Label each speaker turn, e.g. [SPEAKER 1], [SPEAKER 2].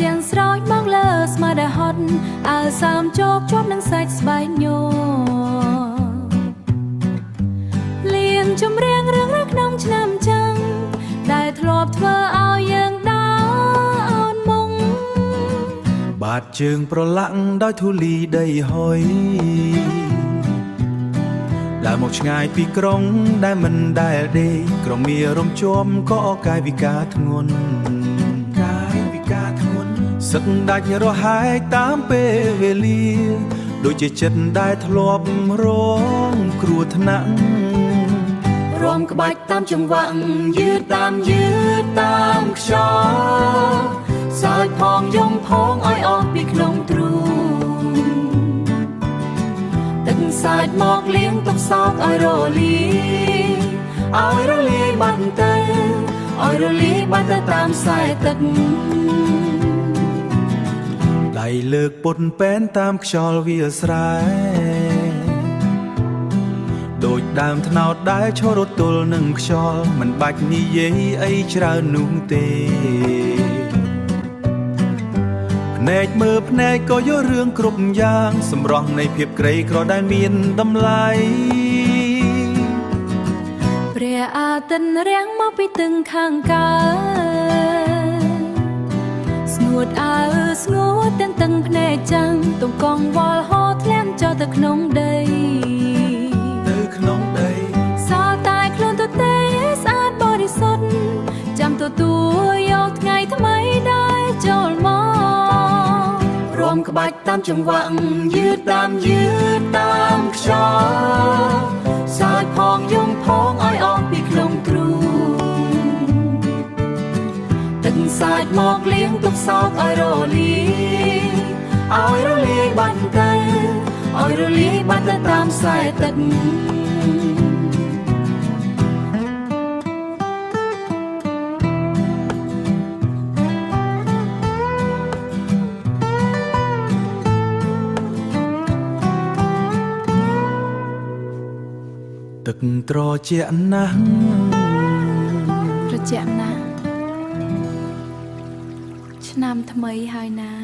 [SPEAKER 1] ជាងស្រោចមកលើស្មាដែលហត់អើសាមជោគជាប់នឹងសាច់ស្បែកញ័រលៀងជំរៀងរឿងរ៉ាវក្នុងឆ្នាំចាំងដែលធ្លាប់ធ្វើឲ្យយើងដើរអោនមុង
[SPEAKER 2] បាតជើងប្រឡាក់ដោយធូលីដីហុយដើរមកឆ្ងាយពីក្រុងដែលមិនដែលដេកក្រុងមានរំជួមក៏កាយវិការធ្ងន់សឹកដាច់រហែកតាមពេលវេលាដូចជាចិត្តដែលធ្លាប់រងគ្រោះថ្នាក់
[SPEAKER 1] រំក្បាច់តាមចង្វាក់យឺតតាមខ្យល់សើចផងយំផងឲ្យអស់ពីក្នុងទ្រូងទឹកសាច់មកលៀងទុកសោកឲ្យរលាយបាត់ទៅតាមខ្សែទឹក
[SPEAKER 2] ដៃលើកពុតពេនតាមខ្យល់វាស្រែដូចដើមថ្នោតដែលឈររទល់នឹងខ្យល់មិនបាច់និយាយអីច្រើននោះទេភ្នែកមើលភ្នែកក៏យករឿងគ្រប់យ៉ាងសម្រស់នៃភាពក្រីក្រដែលមានតម្លៃ
[SPEAKER 1] ព្រះអាទិត្យរាំងមកពីទឹងខាងកើតស្ងួតទាំងតឹងភ្នែកចាំងទង្គង់វល់ហោធ្លាក់ចុះទៅក្នុងដីសល់តែខ្លួនទទេស្អាតបរិសុទ្ធចាំទទួលយកថ្ងៃថ្មីដែលចូលមករំក្បាច់តាមចង្វាក់យឺតតាមខ្យល់សើចផងយំផងឲ្យអស់ពីក្នុងទ្រូងទឹកសាច់មកលៀងទុកសោកឲ្យរលាយបាត់ទៅតាមខ្សែទឹក
[SPEAKER 2] ទឹកត្រជាក់ណាស់
[SPEAKER 1] ឆ្នាំថ្មីហើយណា